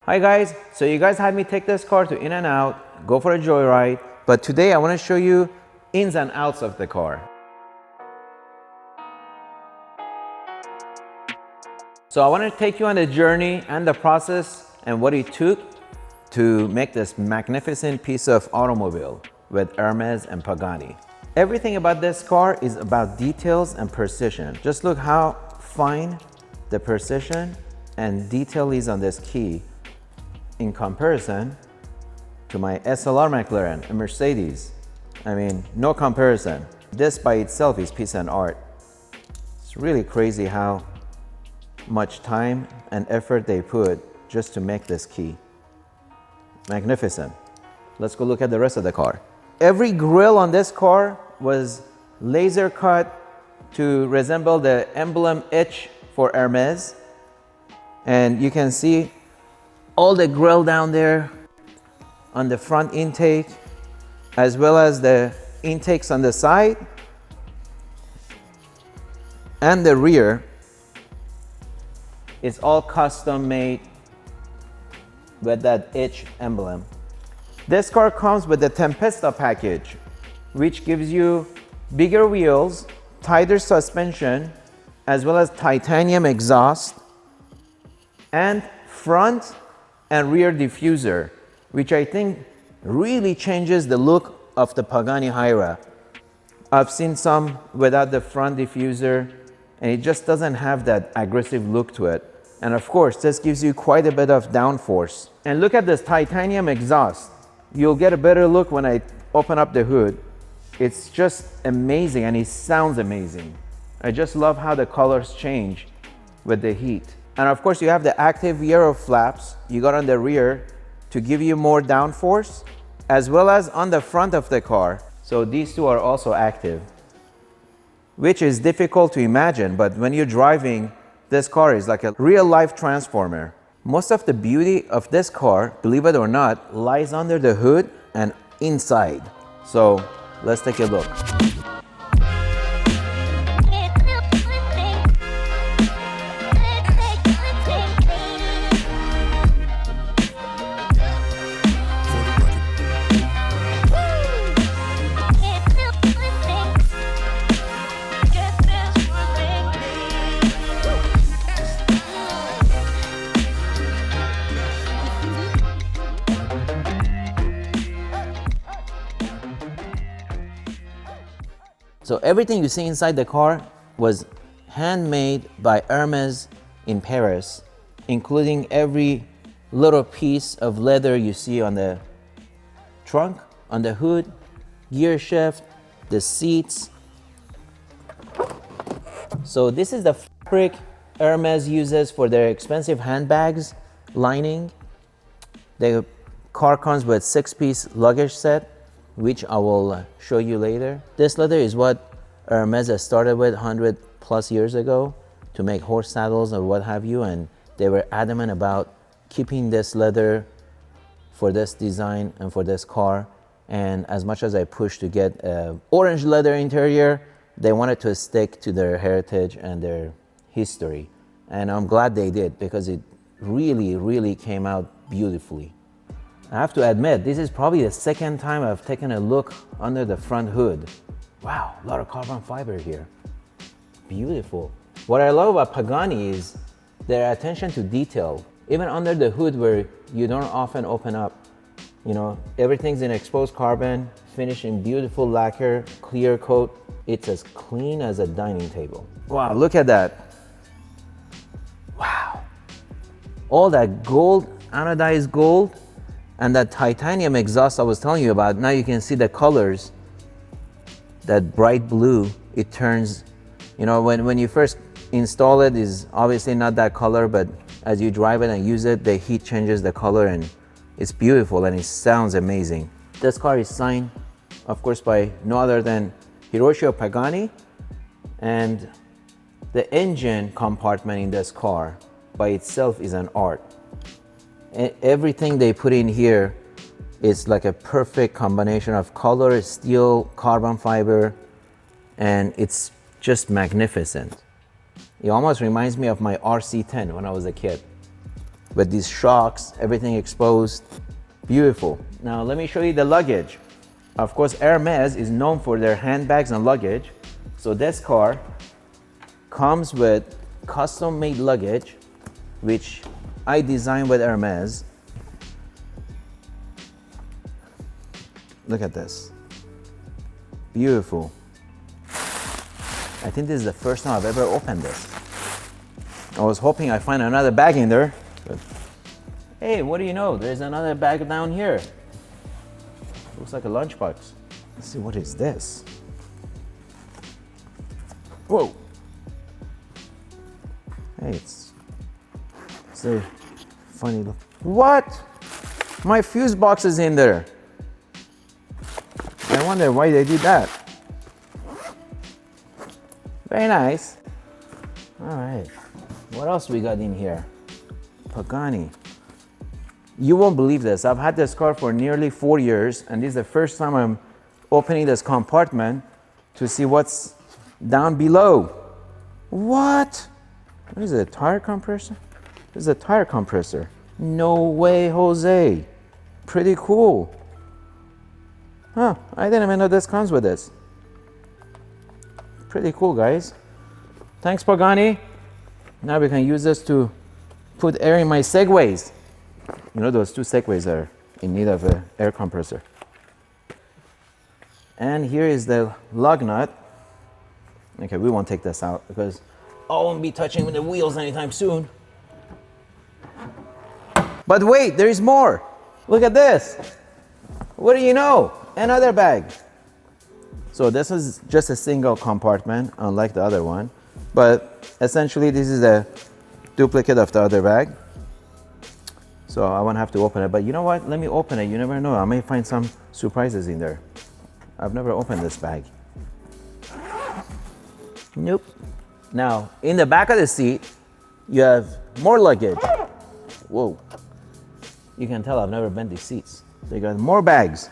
Hi guys, so you guys had me take this car to in and out, go for a joyride, but today I want to show you ins and outs of the car. So I want to take you on the journey and the process and what it took to make this magnificent piece of automobile with Hermes and Pagani. Everything about this car is about details and precision. Just look how fine the precision and detail is on this key in comparison to my SLR McLaren, a Mercedes. I mean, no comparison. This by itself is piece and art. It's really crazy how much time and effort they put just to make this key. Magnificent. Let's go look at the rest of the car. Every grille on this car was laser cut to resemble the emblem H for Hermes. And you can see all the grille down there on the front intake, as well as the intakes on the side and the rear. It's all custom made with that H emblem. This car comes with the Tempesta package, which gives you bigger wheels, tighter suspension, as well as titanium exhaust, and front and rear diffuser, which I think really changes the look of the Pagani Huayra. I've seen some without the front diffuser, and it just doesn't have that aggressive look to it. And of course, this gives you quite a bit of downforce. And look at this titanium exhaust. You'll get a better look when I open up the hood. It's just amazing, and it sounds amazing. I just love how the colors change with the heat. And of course, you have the active aero flaps you got on the rear to give you more downforce, as well as on the front of the car. So these two are also active, which is difficult to imagine, but when you're driving, this car is like a real-life transformer. Most of the beauty of this car, believe it or not, lies under the hood and inside. So let's take a look. So everything you see inside the car was handmade by Hermes in Paris, including every little piece of leather you see on the trunk, on the hood, gear shift, the seats. So this is the fabric Hermes uses for their expensive handbags lining. The car comes with 6-piece luggage set, which I will show you later. This leather is what Hermes has started with 100+ years ago to make horse saddles or what have you, and they were adamant about keeping this leather for this design and for this car. And as much as I pushed to get orange leather interior, they wanted to stick to their heritage and their history. And I'm glad they did, because it really, really came out beautifully. I have to admit, this is probably the second time I've taken a look under the front hood. Wow, a lot of carbon fiber here. Beautiful. What I love about Pagani is their attention to detail. Even under the hood where you don't often open up, you know, everything's in exposed carbon, finished in beautiful lacquer, clear coat. It's as clean as a dining table. Wow, look at that. Wow. All that gold, anodized gold, and that titanium exhaust I was telling you about. Now you can see the colors. That bright blue, it turns, you know, when you first install it, is obviously not that color, but as you drive it and use it, the heat changes the color, and it's beautiful and it sounds amazing. This car is signed, of course, by no other than Hiroshi Pagani, and the engine compartment in this car by itself is an art. Everything they put in here is like a perfect combination of color, steel, carbon fiber, and it's just magnificent. It almost reminds me of my RC10 when I was a kid. with these shocks, everything exposed. Beautiful. Now let me show you the luggage. Of course, Hermes is known for their handbags and luggage. So this car comes with custom-made luggage, which I designed with Hermes. Look at this. Beautiful. I think this is the first time I've ever opened this. I was hoping I find another bag in there, but hey, what do you know? There's another bag down here. Looks like a lunchbox. Let's see, what is this? Whoa. Hey, it's a funny look. What? My fuse box is in there. I wonder why they did that. Very nice. All right. What else we got in here? Pagani. You won't believe this. I've had this car for nearly 4 years, and this is the first time I'm opening this compartment to see what's down below. What? What is it, a tire compressor? This is a tire compressor. No way, Jose. Pretty cool. Huh, I didn't even know this comes with this. Pretty cool, guys. Thanks, Pagani. Now we can use this to put air in my Segways. You know, those two Segways are in need of an air compressor. And here is the lug nut. Okay, we won't take this out because I won't be touching with the wheels anytime soon. But wait, there is more. Look at this. What do you know? Another bag. So this is just a single compartment, unlike the other one. But essentially, this is a duplicate of the other bag. So I won't have to open it. But you know what? Let me open it. You never know. I may find some surprises in there. I've never opened this bag. Nope. Now, in the back of the seat, you have more luggage. Whoa. You can tell I've never bent these seats. They got more bags.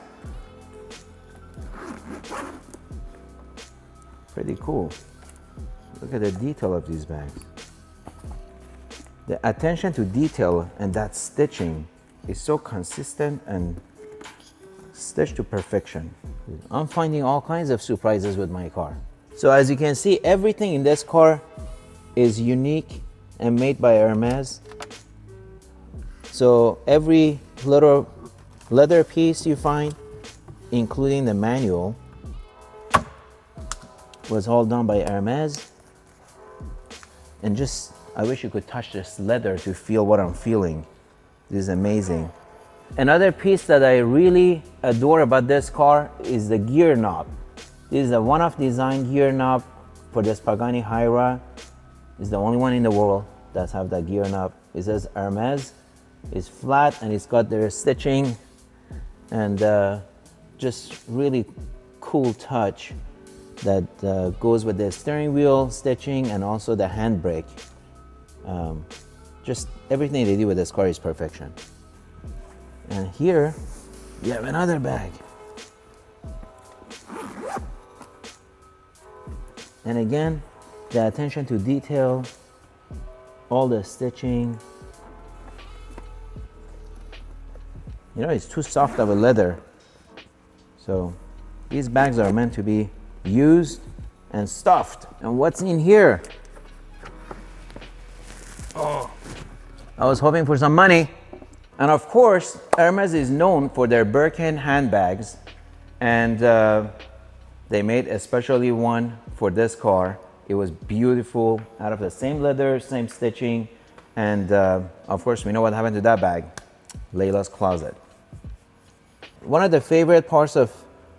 Pretty cool. Look at the detail of these bags. The attention to detail and that stitching is so consistent and stitched to perfection. I'm finding all kinds of surprises with my car. So as you can see, everything in this car is unique and made by Hermes. So every little leather piece you find, including the manual, was all done by Hermes. And just, I wish you could touch this leather to feel what I'm feeling. This is amazing. Another piece that I really adore about this car is the gear knob. This is a one-off design gear knob for this Pagani Huayra. It's the only one in the world that have that gear knob. It says Hermes. It's flat and it's got their stitching and just really cool touch that goes with the steering wheel stitching and also the handbrake. Just everything they do with this car is perfection. And here you have another bag. And again, the attention to detail, all the stitching. You know, it's too soft of a leather. So these bags are meant to be used and stuffed. And what's in here? Oh, I was hoping for some money. And of course, Hermes is known for their Birkin handbags. And they made especially one for this car. It was beautiful, out of the same leather, same stitching. And of course, we know what happened to that bag. Layla's closet. One of the favorite parts of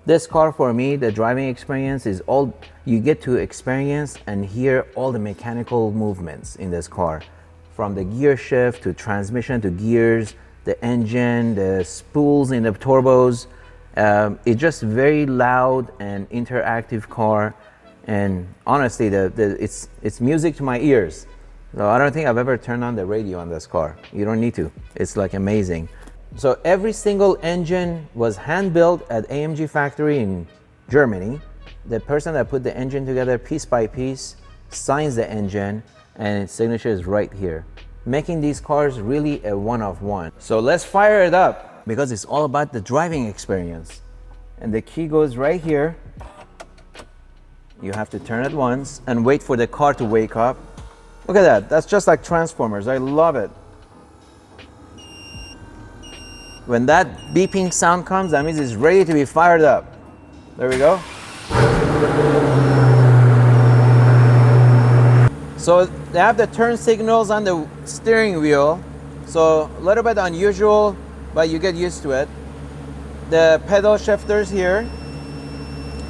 this car for me, the driving experience, is all you get to experience and hear all the mechanical movements in this car. From the gear shift to transmission to gears, the engine, the spools in the turbos. It's just very loud and interactive car. And honestly, it's music to my ears. So I don't think I've ever turned on the radio on this car. You don't need to. It's like amazing. So every single engine was hand-built at AMG factory in Germany. The person that put the engine together piece by piece signs the engine and its signature is right here. making these cars really a one of one. So let's fire it up because it's all about the driving experience. And the key goes right here. You have to turn it once and wait for the car to wake up. Look at that, that's just like Transformers. I love it. When that beeping sound comes, that means it's ready to be fired up. There we go. So they have the turn signals on the steering wheel. So a little bit unusual, but you get used to it. The pedal shifters here.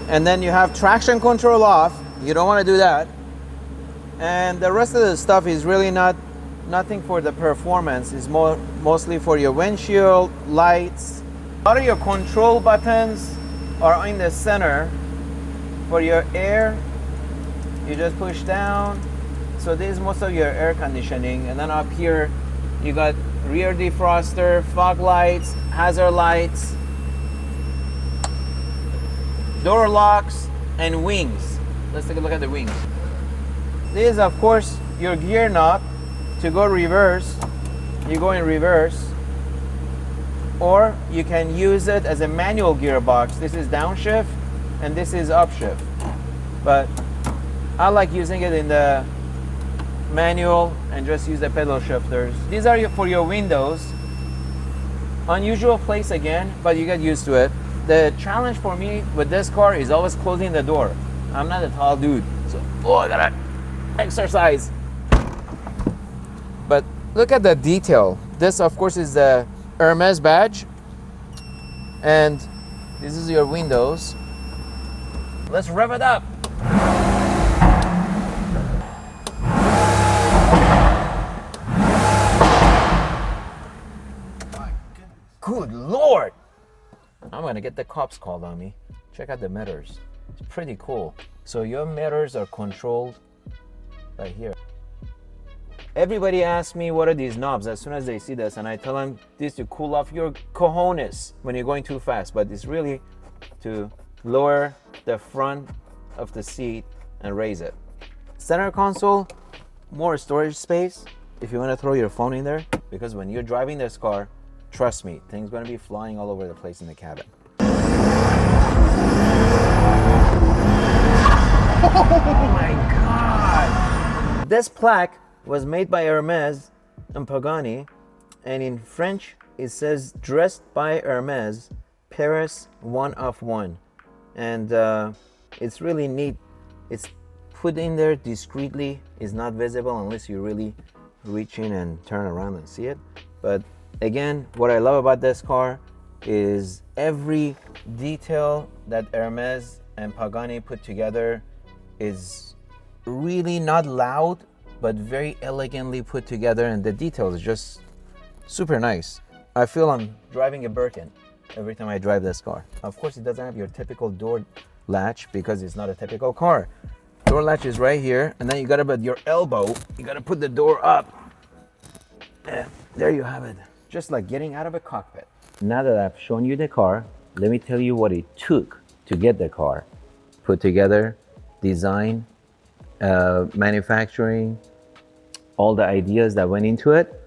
And then you have traction control off. You don't want to do that. And the rest of the stuff is really nothing for the performance. It's mostly for your windshield, lights. A lot of your control buttons are in the center. For your air, you just push down. So this is most of your air conditioning. And then up here, you got rear defroster, fog lights, hazard lights, door locks, and wings. Let's take a look at the wings. This is, of course, your gear knob. To go reverse, you go in reverse, or you can use it as a manual gearbox. This is downshift and this is upshift, but I like using it in the manual and just use the pedal shifters. These are for your windows. Unusual place again, but you get used to it. The challenge for me with this car is always closing the door. I'm not a tall dude, so I gotta exercise. But look at the detail. This, of course, is the Hermes badge. And this is your windows. Let's rev it up. Good Lord. I'm gonna get the cops called on me. Check out the mirrors. It's pretty cool. So your mirrors are controlled right here. Everybody asks me what are these knobs as soon as they see this, and I tell them this to cool off your cojones when you're going too fast, but it's really to lower the front of the seat and raise it. Center console, more storage space if you want to throw your phone in there, because when you're driving this car, trust me, things are going to be flying all over the place in the cabin. Oh my God! This plaque was made by Hermes and Pagani, and in French it says dressed by Hermes, Paris one of one. And it's really neat. It's put in there discreetly. It's not visible unless you really reach in and turn around and see it. But again, what I love about this car is every detail that Hermes and Pagani put together is really not loud, but very elegantly put together, and the details is just super nice. I feel I'm driving a Birkin every time I drive this car. Of course, it doesn't have your typical door latch because it's not a typical car. Door latch is right here, and then you gotta put your elbow, you gotta put the door up. And there you have it. Just like getting out of a cockpit. Now that I've shown you the car, let me tell you what it took to get the car put together, design, manufacturing, all the ideas that went into it.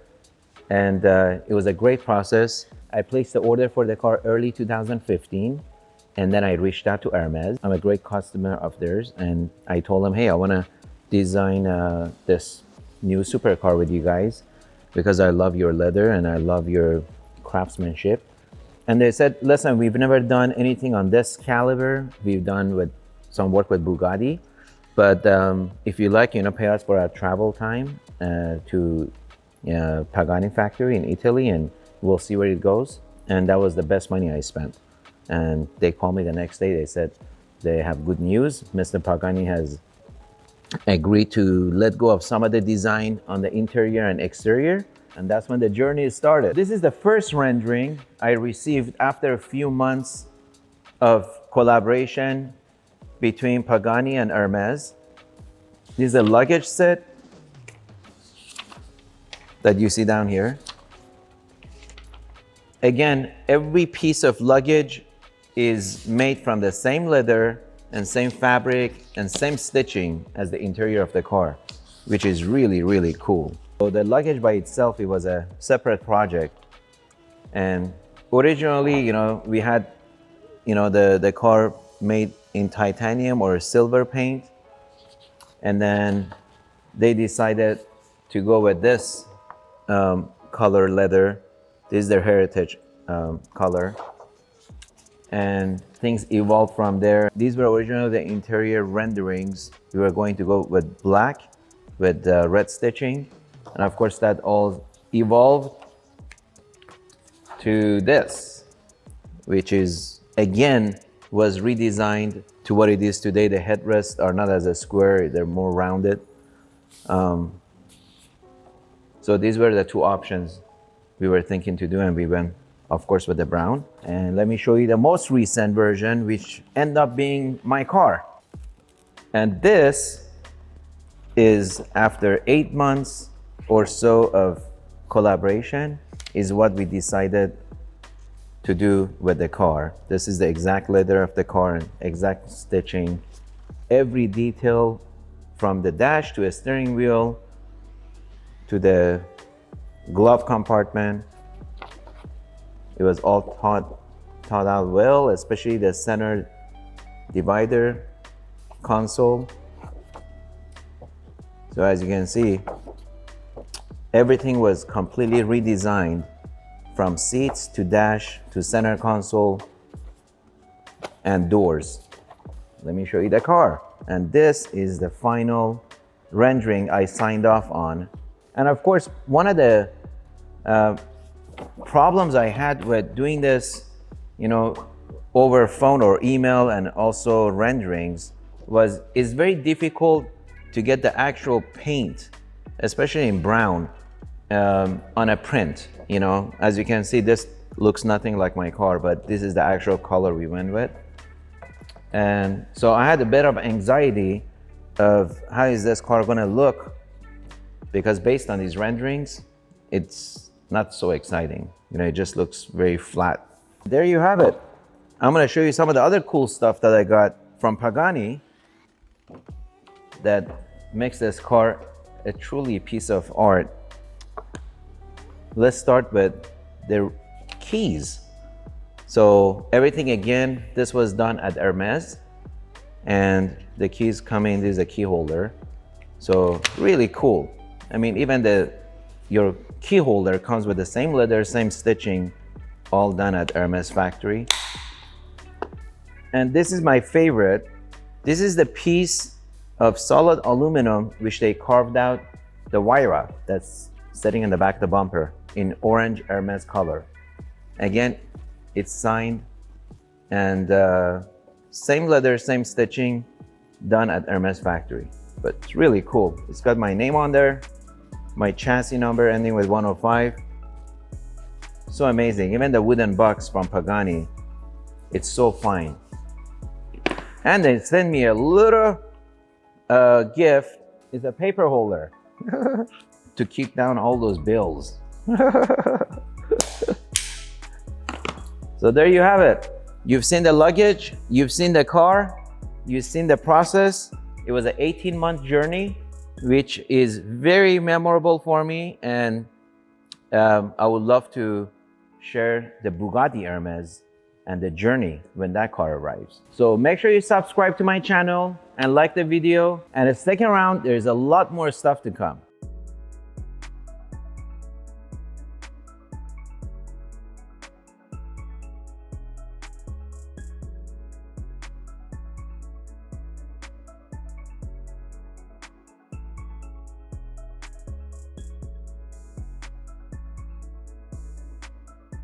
And it was a great process. I placed the order for the car early 2015, and then I reached out to Hermes. I'm a great customer of theirs, and I told them, hey, I want to design this new supercar with you guys because I love your leather and I love your craftsmanship. And they said, listen, we've never done anything on this caliber. We've done with some work with Bugatti, but if you like, pay us for our travel time to Pagani factory in Italy, and we'll see where it goes. And that was the best money I spent. And they called me the next day. They said they have good news. Mr. Pagani has agreed to let go of some of the design on the interior and exterior. And that's when the journey started. This is the first rendering I received after a few months of collaboration between Pagani and Hermes. This is a luggage set that you see down here. Again, every piece of luggage is made from the same leather and same fabric and same stitching as the interior of the car, which is really, really cool. So the luggage by itself, it was a separate project. And originally, we had, the car made in titanium or silver paint. And then they decided to go with this color leather. This is their heritage color. And things evolved from there. These were originally the interior renderings. We were going to go with black, with red stitching. And of course, that all evolved to this, which is, again, was redesigned to what it is today. The headrests are not as a square, they're more rounded. So these were the two options we were thinking to do, and we went, of course, with the brown. And let me show you the most recent version, which ended up being my car. And this is after 8 months or so of collaboration, is what we decided to do with the car. This is the exact leather of the car and exact stitching. Every detail from the dash to a steering wheel to the glove compartment. It was all thought out well, especially the center divider console. So as you can see, everything was completely redesigned, from seats to dash to center console and doors. Let me show you the car. And this is the final rendering I signed off on. And of course, one of the problems I had with doing this, over phone or email and also renderings was it's very difficult to get the actual paint, especially in brown, on a print. As you can see, this looks nothing like my car, but this is the actual color we went with. And so I had a bit of anxiety of how is this car gonna look, because based on these renderings, it's not so exciting. It just looks very flat. There you have it. I'm gonna show you some of the other cool stuff that I got from Pagani that makes this car a truly piece of art. Let's start with the keys. So everything, again, this was done at Hermes, and the keys come in, this is a key holder. So really cool. I mean, even your key holder comes with the same leather, same stitching, all done at Hermes factory. And this is my favorite. This is the piece of solid aluminum which they carved out the Huayra that's sitting in the back of the bumper in orange Hermes color. Again, it's signed, and same leather, same stitching, done at Hermes factory. But it's really cool. It's got my name on there, my chassis number ending with 105. So amazing. Even the wooden box from Pagani, it's so fine. And they sent me a little gift. It's a paper holder to keep down all those bills. So there you have it. You've seen the luggage, you've seen the car, you've seen the process. It was an 18-month journey, which is very memorable for me, and I would love to share the Bugatti Hermes and the journey when that car arrives. So make sure you subscribe to my channel and like the video, and stick around, there's a lot more stuff to come.